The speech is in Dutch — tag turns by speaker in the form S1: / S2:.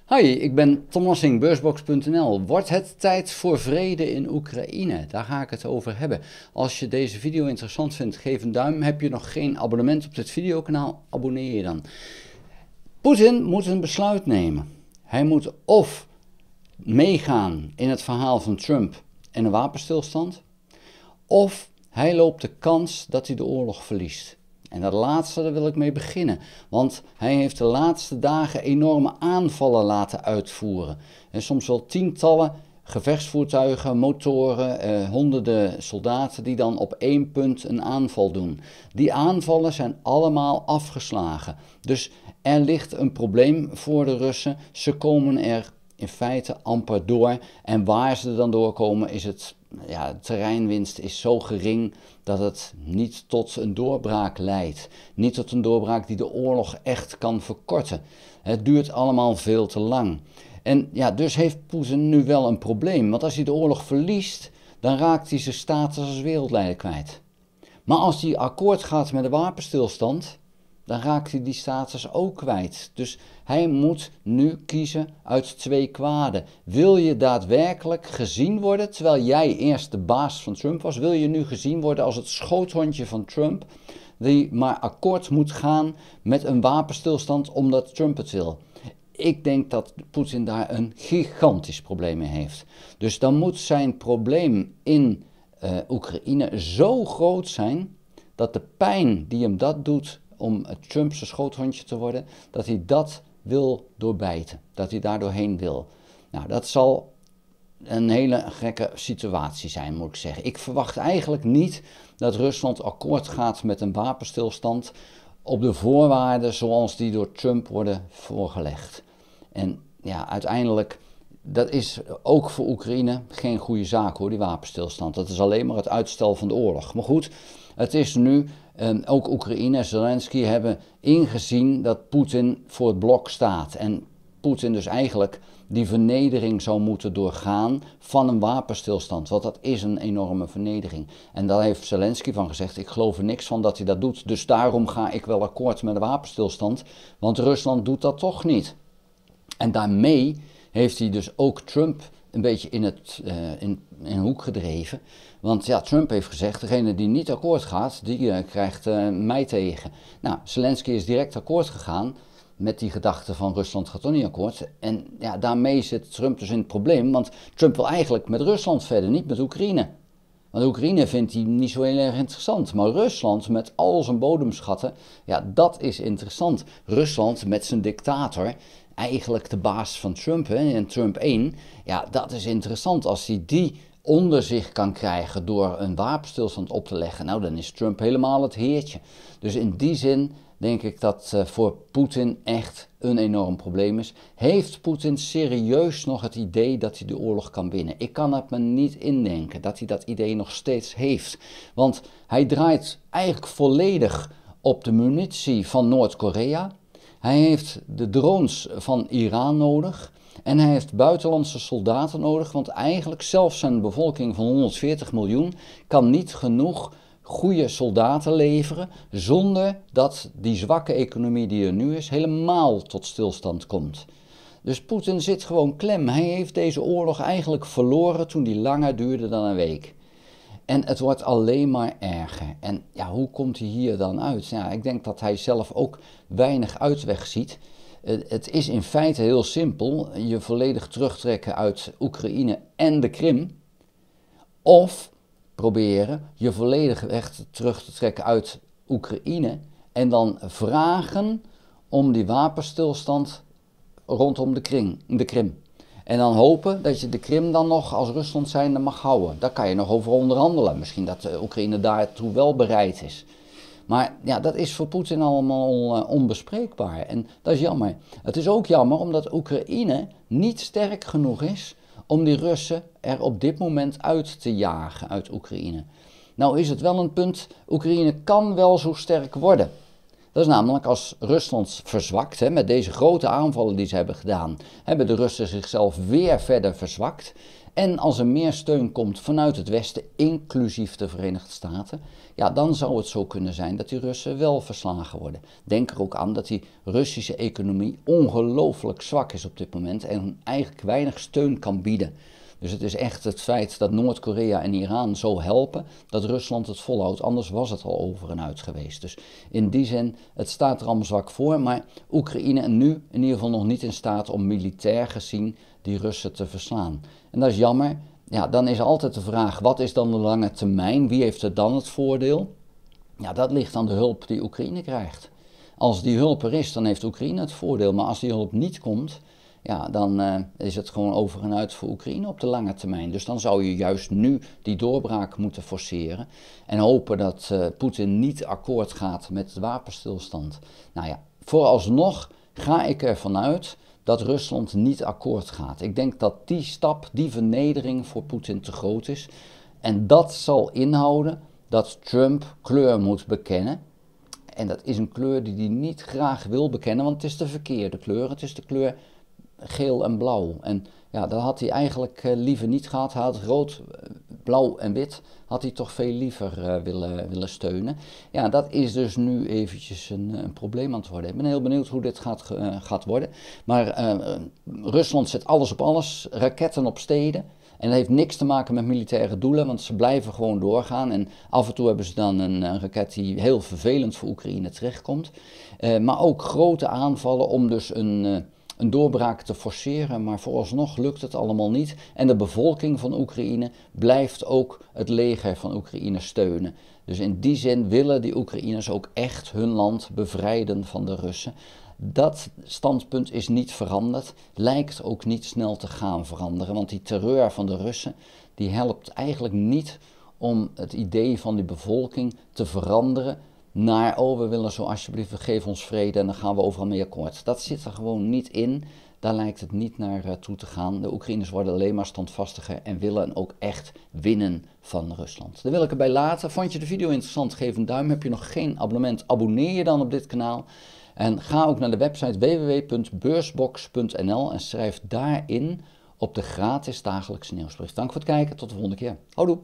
S1: Hi, ik ben Tom Lassing, beursbox.nl. Wordt het tijd voor vrede in Oekraïne? Daar ga ik het over hebben. Als je deze video interessant vindt, geef een duim. Heb je nog geen abonnement op dit videokanaal? Abonneer je dan. Poetin moet een besluit nemen. Hij moet of meegaan in het verhaal van Trump en een wapenstilstand, of hij loopt de kans dat hij de oorlog verliest. En dat laatste, daar wil ik mee beginnen. Want hij heeft de laatste dagen enorme aanvallen laten uitvoeren. En soms wel tientallen gevechtsvoertuigen, motoren, honderden soldaten die dan op één punt een aanval doen. Die aanvallen zijn allemaal afgeslagen. Dus er ligt een probleem voor de Russen. Ze komen er in feite amper door. En waar ze dan doorkomen is de terreinwinst is zo gering dat het niet tot een doorbraak leidt. Niet tot een doorbraak die de oorlog echt kan verkorten. Het duurt allemaal veel te lang. En ja, dus heeft Poetin nu wel een probleem. Want als hij de oorlog verliest, dan raakt hij zijn status als wereldleider kwijt. Maar als hij akkoord gaat met de wapenstilstand, dan raakt hij die status ook kwijt. Dus hij moet nu kiezen uit twee kwaden. Wil je daadwerkelijk gezien worden, terwijl jij eerst de baas van Trump was, wil je nu gezien worden als het schoothondje van Trump, die maar akkoord moet gaan met een wapenstilstand omdat Trump het wil? Ik denk dat Poetin daar een gigantisch probleem mee heeft. Dus dan moet zijn probleem in Oekraïne zo groot zijn dat de pijn die hem dat doet om Trump zijn schoothondje te worden, dat hij dat wil doorbijten. Dat hij daar doorheen wil. Nou, dat zal een hele gekke situatie zijn, moet ik zeggen. Ik verwacht eigenlijk niet dat Rusland akkoord gaat met een wapenstilstand op de voorwaarden zoals die door Trump worden voorgelegd. En ja, uiteindelijk, dat is ook voor Oekraïne geen goede zaak hoor, die wapenstilstand. Dat is alleen maar het uitstel van de oorlog. Maar goed, het is nu, ook Oekraïne en Zelensky hebben ingezien dat Poetin voor het blok staat. En Poetin dus eigenlijk die vernedering zou moeten doorgaan van een wapenstilstand. Want dat is een enorme vernedering. En daar heeft Zelensky van gezegd, ik geloof er niks van dat hij dat doet. Dus daarom ga ik wel akkoord met een wapenstilstand. Want Rusland doet dat toch niet. En daarmee heeft hij dus ook Trump een beetje in een hoek gedreven. Want ja, Trump heeft gezegd, degene die niet akkoord gaat, die krijgt mij tegen. Nou, Zelensky is direct akkoord gegaan met die gedachte van Rusland gaat toch niet akkoord. En ja, daarmee zit Trump dus in het probleem, want Trump wil eigenlijk met Rusland verder, niet met Oekraïne. Want Oekraïne vindt hij niet zo heel erg interessant. Maar Rusland met al zijn bodemschatten, ja, dat is interessant. Rusland met zijn dictator, eigenlijk de baas van Trump, en Trump 1, ja, dat is interessant. Als hij die onder zich kan krijgen door een wapenstilstand op te leggen, nou, dan is Trump helemaal het heertje. Dus in die zin denk ik dat voor Poetin echt een enorm probleem is. Heeft Poetin serieus nog het idee dat hij de oorlog kan winnen? Ik kan het me niet indenken dat hij dat idee nog steeds heeft. Want hij draait eigenlijk volledig op de munitie van Noord-Korea. Hij heeft de drones van Iran nodig. En hij heeft buitenlandse soldaten nodig, want eigenlijk zelfs zijn bevolking van 140 miljoen kan niet genoeg goede soldaten leveren zonder dat die zwakke economie die er nu is helemaal tot stilstand komt. Dus Poetin zit gewoon klem. Hij heeft deze oorlog eigenlijk verloren toen die langer duurde dan een week. En het wordt alleen maar erger. En ja, hoe komt hij hier dan uit? Ja, ik denk dat hij zelf ook weinig uitweg ziet. Het is in feite heel simpel. Je volledig terugtrekken uit Oekraïne en de Krim. Of proberen je volledig weg terug te trekken uit Oekraïne. En dan vragen om die wapenstilstand rondom de Krim. En dan hopen dat je de Krim dan nog als Rusland zijnde mag houden. Daar kan je nog over onderhandelen. Misschien dat Oekraïne daartoe wel bereid is. Maar ja, dat is voor Poetin allemaal onbespreekbaar. En dat is jammer. Het is ook jammer omdat Oekraïne niet sterk genoeg is om die Russen er op dit moment uit te jagen uit Oekraïne. Nou is het wel een punt, Oekraïne kan wel zo sterk worden. Dat is namelijk als Rusland verzwakt, met deze grote aanvallen die ze hebben gedaan, hebben de Russen zichzelf weer verder verzwakt. En als er meer steun komt vanuit het Westen, inclusief de Verenigde Staten, ja, dan zou het zo kunnen zijn dat die Russen wel verslagen worden. Denk er ook aan dat die Russische economie ongelooflijk zwak is op dit moment en eigenlijk weinig steun kan bieden. Dus het is echt het feit dat Noord-Korea en Iran zo helpen, dat Rusland het volhoudt. Anders was het al over en uit geweest. Dus in die zin, het staat er allemaal zwak voor. Maar Oekraïne nu in ieder geval nog niet in staat om militair gezien die Russen te verslaan. En dat is jammer. Ja, dan is altijd de vraag, wat is dan de lange termijn? Wie heeft er dan het voordeel? Ja, dat ligt aan de hulp die Oekraïne krijgt. Als die hulp er is, dan heeft Oekraïne het voordeel. Maar als die hulp niet komt, ja, dan is het gewoon over en uit voor Oekraïne op de lange termijn. Dus dan zou je juist nu die doorbraak moeten forceren en hopen dat Poetin niet akkoord gaat met de wapenstilstand. Nou ja, vooralsnog ga ik ervan uit dat Rusland niet akkoord gaat. Ik denk dat die stap, die vernedering voor Poetin te groot is. En dat zal inhouden dat Trump kleur moet bekennen. En dat is een kleur die hij niet graag wil bekennen, want het is de verkeerde kleur. Het is de kleur geel en blauw. En ja, dat had hij eigenlijk liever niet gehad. Hij had rood, blauw en wit had hij toch veel liever willen steunen. Ja, dat is dus nu eventjes een probleem aan het worden. Ik ben heel benieuwd hoe dit gaat worden. Maar Rusland zet alles op alles, raketten op steden. En dat heeft niks te maken met militaire doelen, want ze blijven gewoon doorgaan. En af en toe hebben ze dan een raket die heel vervelend voor Oekraïne terechtkomt. Maar ook grote aanvallen om dus een doorbraak te forceren, maar vooralsnog lukt het allemaal niet. En de bevolking van Oekraïne blijft ook het leger van Oekraïne steunen. Dus in die zin willen die Oekraïners ook echt hun land bevrijden van de Russen. Dat standpunt is niet veranderd, lijkt ook niet snel te gaan veranderen, want die terreur van de Russen, die helpt eigenlijk niet om het idee van die bevolking te veranderen naar, oh, we willen zo alsjeblieft, geef ons vrede en dan gaan we overal mee akkoord. Dat zit er gewoon niet in, daar lijkt het niet naar toe te gaan. De Oekraïners worden alleen maar standvastiger en willen ook echt winnen van Rusland. Daar wil ik erbij laten. Vond je de video interessant? Geef een duim. Heb je nog geen abonnement? Abonneer je dan op dit kanaal. En ga ook naar de website www.beursbox.nl en schrijf daarin op de gratis dagelijkse nieuwsbrief. Dank voor het kijken, tot de volgende keer. Houdoe!